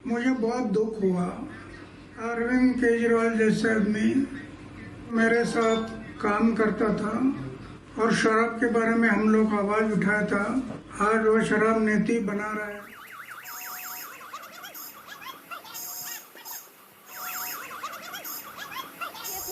मुझे बहुत दुख हुआ। अरविंद केजरीवाल जैसे आदमी मेरे साथ काम करता था और शराब के बारे में हम लोग आवाज़ उठाया था। आज वो शराब नीति बना रहा है।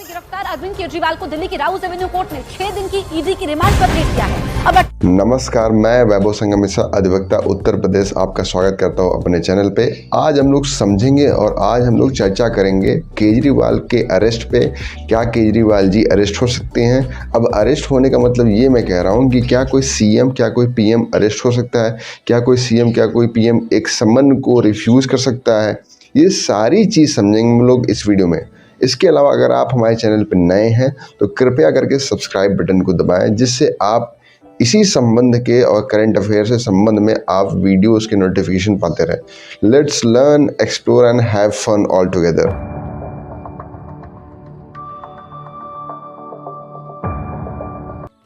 गिरफ्तार अरविंद केजरीवाल को दिल्ली की राउज एवेन्यू कोर्ट ने 6 दिन की ईडी की रिमांड पर भेज दिया है। अब नमस्कार, मैं वैभव संगम मिश्रा, अधिवक्ता उत्तर प्रदेश, आपका स्वागत करता हूं अपने चैनल पे। आज हम लोग समझेंगे और आज हम लोग चर्चा करेंगे केजरीवाल के अरेस्ट पे। क्या केजरीवाल जी अरेस्ट हो सकते हैं? अब अरेस्ट होने का मतलब ये मैं कह रहा हूँ कि क्या कोई सीएम, क्या कोई पीएम अरेस्ट हो सकता है? क्या कोई सीएम, क्या कोई पीएम एक सम्मन को रिफ्यूज़ कर सकता है? ये सारी चीज़ समझेंगे हम लोग इस वीडियो में। इसके अलावा अगर आप हमारे चैनल पर नए हैं तो कृपया करके सब्सक्राइब बटन को दबाएं, जिससे आप इसी संबंध के और करंट अफेयर से संबंध में आप वीडियोस के नोटिफिकेशन पाते रहें। Let's learn, explore and have fun all together.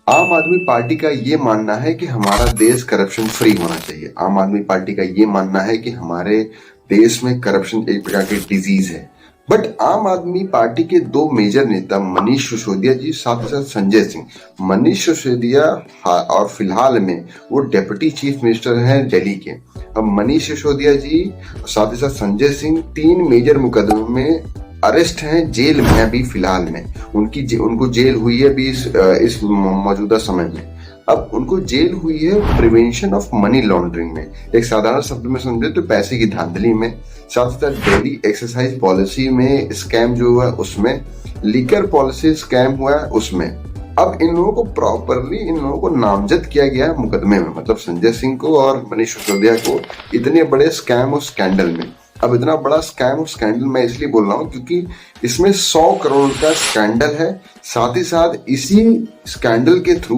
Aam Aadmi party का ये मानना है कि हमारा देश करप्शन फ्री होना चाहिए। आम आदमी पार्टी का ये मानना है कि हमारे देश में करप्शन एक प्रकार की डिजीज है। बट आम आदमी पार्टी के दो मेजर नेता मनीष सिसोदिया जी, साथ ही साथ संजय सिंह। मनीष सिसोदिया और फिलहाल में वो डेप्यूटी चीफ मिनिस्टर हैं दिल्ली के। अब मनीष सिसोदिया जी साथ ही साथ संजय सिंह 3 मेजर मुकदमों में अरेस्ट हैं, जेल में अभी फिलहाल में। उनको जेल हुई है अभी इस मौजूदा समय में। अब उनको जेल हुई है प्रिवेंशन ऑफ मनी लॉन्ड्रिंग में। एक साधारण शब्द में समझे तो पैसे की धांधली में। साथ ही साथ डेली एक्सरसाइज पॉलिसी में स्कैम जो हुआ उसमें, लीकर पॉलिसी स्कैम हुआ उसमें। अब इन लोगों को प्रॉपरली इन लोगों को नामजद किया गया मुकदमे में, मतलब संजय सिंह को और मनीष सिसोदिया को इतने बड़े स्कैम और स्कैंडल में। अब इतना बड़ा स्कैम और स्कैंडल मैं इसलिए बोल रहा हूँ क्योंकि इसमें 100 करोड़ का स्कैंडल है। साथ ही साथ इसी स्कैंडल के थ्रू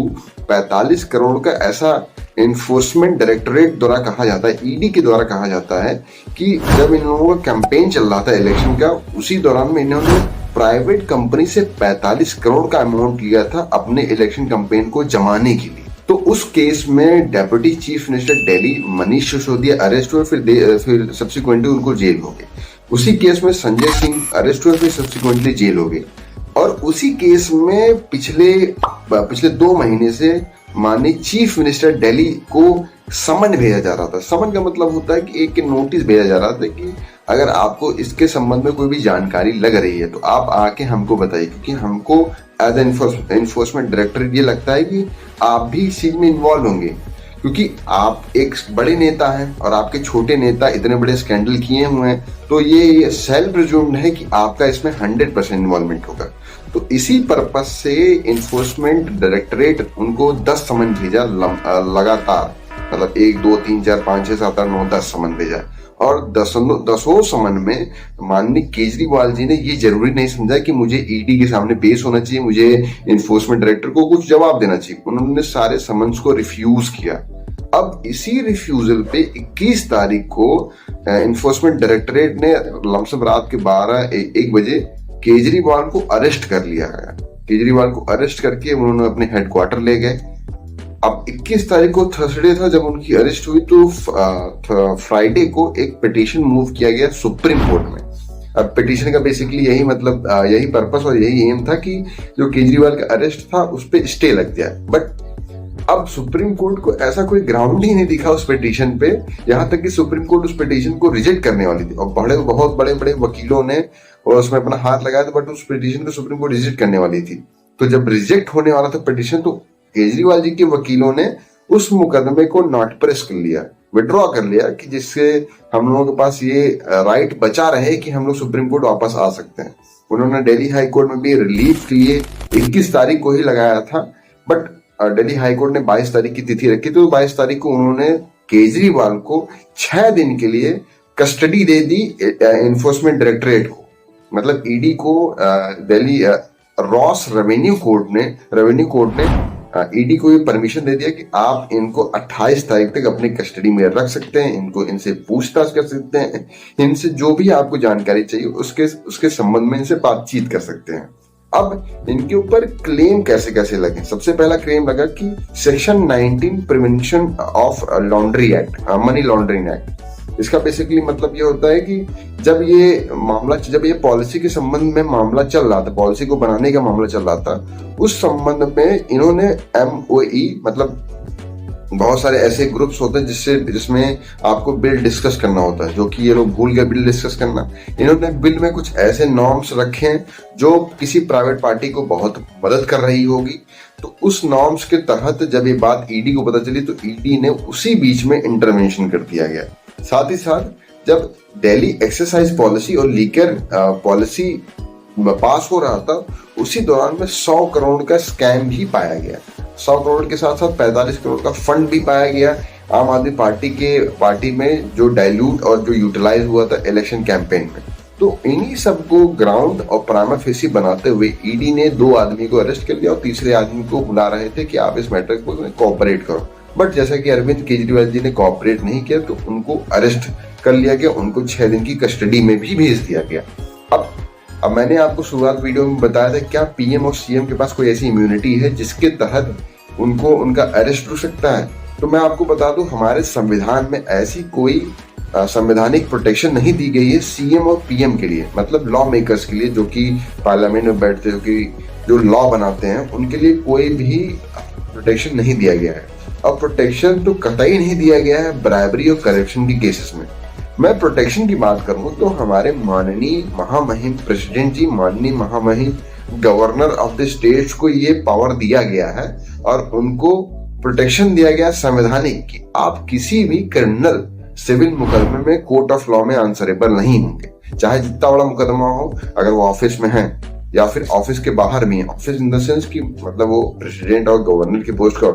45 करोड़ का ऐसा इन्फोर्समेंट डायरेक्टरेट द्वारा कहा जाता है, ईडी के द्वारा कहा जाता है कि जब इन लोगों का कैंपेन चल रहा था इलेक्शन का, उसी दौरान में इन्होंने प्राइवेट कंपनी से 45 करोड़ का अमाउंट लिया था अपने इलेक्शन कैंपेन को जमाने के लिए। तो उस केस में deputy chief minister Delhi Manish Sisodia arrest हुए, फिर सब्सिक्वेंटली उनको जेल हो गई। उसी केस में संजय सिंह अरेस्ट हुए, फिर सब्सिक्वेंटली जेल हो गई। और उसी केस में पिछले 2 महीने से माननीय चीफ मिनिस्टर दिल्ली को समन भेजा जा रहा था। समन का मतलब होता है कि एक नोटिस भेजा जा रहा था कि अगर आपको इसके संबंध में कोई भी जानकारी लग रही है तो आप आके हमको बताइए, क्योंकि हमको एज एनफोर्समेंट डायरेक्टर ये लगता है कि आप भी इस चीज में इन्वॉल्व होंगे, क्योंकि आप एक बड़े नेता हैं और आपके छोटे नेता इतने बड़े स्कैंडल किए हुए हैं, तो ये सेल्फ प्रिज्यूम्ड है कि आपका इसमें 100% इन्वॉल्वमेंट होगा। तो इसी पर्पस से इन्फोर्समेंट डायरेक्टरेट उनको 10 समन भेजा लगातार, मतलब 1 2 3 4 5 6 7 8 9 10 समन भेजा। और दसों समन में माननीय केजरीवाल जी ने ये जरूरी नहीं समझा कि मुझे ईडी के सामने पेश होना चाहिए, मुझे इन्फोर्समेंट डायरेक्टर को कुछ जवाब देना चाहिए। उन्होंने सारे समन्स को रिफ्यूज किया। अब इसी रिफ्यूजल पे 21 तारीख को इन्फोर्समेंट डायरेक्टरेट ने लमसम रात के 12-1 बजे केजरीवाल को अरेस्ट कर लिया गया। केजरीवाल को अरेस्ट करके उन्होंने अपने हेडक्वार्टर ले गए। अब 21 तारीख को थर्सडे था जब उनकी अरेस्ट हुई, तो फ्राइडे को एक पिटीशन मूव किया गया सुप्रीम कोर्ट में। अब पिटीशन का बेसिकली यही मतलब, यही पर्पस और यही एम था कि जो केजरीवाल का अरेस्ट था उस पर स्टे लग जाए। बट अब सुप्रीम कोर्ट को ऐसा कोई ग्राउंड ही नहीं दिखा उस पिटीशन पे, यहाँ तक कि सुप्रीम कोर्ट उस पिटीशन को रिजेक्ट करने वाली थी। और बहुत बड़े बड़े वकीलों ने और उसमें अपना हाथ लगाया था, बट उस पिटीशन को सुप्रीम कोर्ट रिजेक्ट करने वाली थी। तो जब रिजेक्ट होने वाला था पिटीशन, तो केजरीवाल जी के वकीलों ने उस मुकदमे को नॉट प्रेस कर लिया, विड्रॉ कर लिया, कि जिससे हम लोगों के पास ये राइट बचा रहे कि हम लोग सुप्रीम कोर्ट वापस आ सकते हैं। उन्होंने दिल्ली हाई कोर्ट में भी रिलीफ के लिए 21 तारीख को ही लगाया था, बट दिल्ली हाई कोर्ट ने 22 तारीख की तिथि रखी, तो 22 तारीख को उन्होंने केजरीवाल को 6 दिन के लिए कस्टडी दे दी इन्फोर्समेंट डायरेक्टरेट को। मतलब ईडी को दिल्ली रॉस रेवेन्यू कोर्ट ने ईडी को ये परमिशन दे दिया कि आप इनको 28 तारीख तक अपनी कस्टडी में रख सकते हैं, इनसे पूछताछ कर सकते हैं, इनसे जो भी आपको जानकारी चाहिए उसके संबंध में इनसे बातचीत कर सकते हैं। अब इनके ऊपर क्लेम कैसे कैसे लगे। सबसे पहला क्लेम लगा कि section 19 prevention of laundry act, money laundering act, इसका बेसिकली मतलब ये होता है कि जब ये पॉलिसी के संबंध में मामला चल रहा था, पॉलिसी को बनाने का मामला चल रहा था, उस संबंध में इन्होंने MOE मतलब बहुत सारे ऐसे ग्रुप्स होते हैं जिसमें आपको बिल डिस्कस करना होता है, जो कि ये लोग भूल गए बिल डिस्कस करना। इन्होंने बिल में कुछ ऐसे नॉर्म्स रखे हैं जो किसी प्राइवेट पार्टी को बहुत मदद कर रही होगी। तो उस नॉर्म्स के तहत जब ये बात ईडी को पता चली तो ईडी ने उसी बीच में इंटरवेंशन कर दिया गया। साथ ही साथ जब दिल्ली एक्सरसाइज पॉलिसी और लीकर पॉलिसी पास हो रहा था, उसी दौरान में 100 करोड़ का स्कैम भी पाया गया। 100 करोड़ के साथ साथ 45 करोड़ का फंड भी पाया गया आम आदमी पार्टी में, जो डाइल्यूट और जो यूटिलाइज हुआ था इलेक्शन कैंपेन में। तो इन्हीं सबको ग्राउंड और प्राइमा फेसी बनाते हुए ईडी ने 2 आदमी को अरेस्ट कर लिया और तीसरे आदमी को बुला रहे थे कि आप इस मैटर को कोऑपरेट करो। बट जैसा कि अरविंद केजरीवाल जी ने कोऑपरेट नहीं किया तो उनको अरेस्ट कर लिया गया, उनको 6 दिन की कस्टडी में भी भेज दिया गया। अब मैंने आपको शुरुआत वीडियो में बताया था क्या पीएम और सीएम के पास कोई ऐसी इम्यूनिटी है जिसके तहत उनका अरेस्ट हो सकता है। तो मैं आपको बता दूं, हमारे संविधान में ऐसी कोई संवैधानिक प्रोटेक्शन नहीं दी गई है सीएम और पीएम के लिए, मतलब लॉ मेकर्स के लिए, जो कि पार्लियामेंट में बैठते हो, कि जो लॉ बनाते हैं, उनके लिए कोई भी प्रोटेक्शन नहीं दिया गया है। और प्रोटेक्शन तो कतई नहीं दिया गया है ब्राइबरी और करप्शन की केसेस में। मैं प्रोटेक्शन की बात करूं तो हमारे माननीय महामहिम प्रेसिडेंट जी, माननीय महामहिम गवर्नर ऑफ द स्टेट को ये पावर दिया गया है और उनको प्रोटेक्शन दिया गया संवैधानिक कि आप किसी भी क्रिमिनल सिविल मुकदमे में कोर्ट ऑफ लॉ में आंसरेबल नहीं होंगे, चाहे जितना बड़ा मुकदमा हो। अगर वो ऑफिस में है या फिर ऑफिस के बाहर भी है, ऑफिस इन द सेंस कि मतलब वो प्रेसिडेंट और गवर्नर की पोस्ट को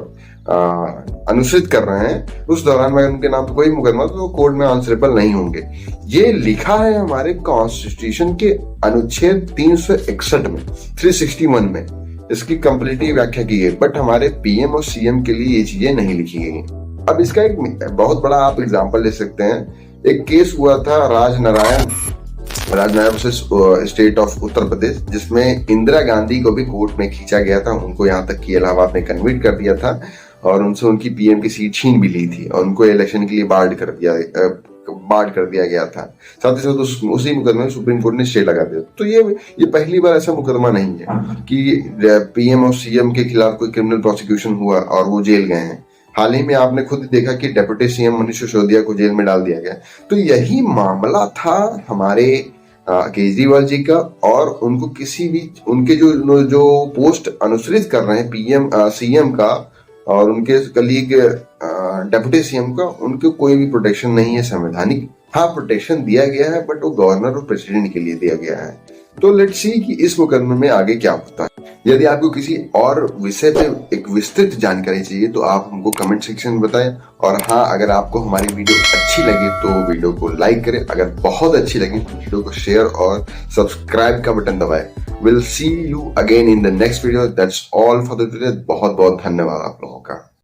अनुसूचित कर रहे हैं, उस दौरान में उनके नाम पे कोई मुकदमा तो वो कोर्ट में आंसरेबल नहीं होंगे। ये लिखा है हमारे कॉन्स्टिट्यूशन के अनुच्छेद 361 में, 361 में इसकी कंप्लीटली व्याख्या की गई। बट हमारे पीएम और सीएम के लिए ये चीजें नहीं लिखी गई हैं। अब इसका एक बहुत बड़ा आप एग्जाम्पल ले सकते हैं। एक केस हुआ था Rajnarayan versus state of Uttar Pradesh, जिसमें इंदिरा गांधी को भी कोर्ट में खींचा गया था। उनको यहाँ तक कि इलाहाबाद में कन्विक्ट कर दिया था और उनसे उनकी पीएम की सीट छीन भी ली थी और उनको इलेक्शन के लिए बार्ड कर दिया गया था। साथ ही साथ उसी मुकदमे में सुप्रीम कोर्ट ने स्टे लगा दिया। तो ये पहली बार ऐसा मुकदमा नहीं है कि पीएम और सीएम के खिलाफ कोई क्रिमिनल प्रोसिक्यूशन हुआ और वो जेल गए हैं। हाल ही में आपने खुद देखा कि डिप्टी सीएम मनीष सिसोदिया को जेल में डाल दिया गया। तो यही मामला था हमारे केजरीवाल जी का, और उनको किसी भी उनके जो पोस्ट अनुसरित कर रहे हैं पीएम सीएम का और उनके कलीग डिप्टी सीएम का, उनको कोई भी प्रोटेक्शन नहीं है संवैधानिक। हाँ, प्रोटेक्शन दिया गया है बट वो गवर्नर और प्रेसिडेंट के लिए दिया गया है। तो लेट्स सी कि इस मुकदमे में आगे क्या होता है। यदि आपको किसी और विषय पे एक विस्तृत जानकारी चाहिए तो आप हमको कमेंट सेक्शन में बताएं। और हाँ, अगर आपको हमारी वीडियो अच्छी लगे तो वीडियो को लाइक करें, अगर बहुत अच्छी लगी तो वीडियो को शेयर और सब्सक्राइब का बटन दबाएं। Will see you again in the next video. That's all for the today. बहुत बहुत धन्यवाद आप लोगों का।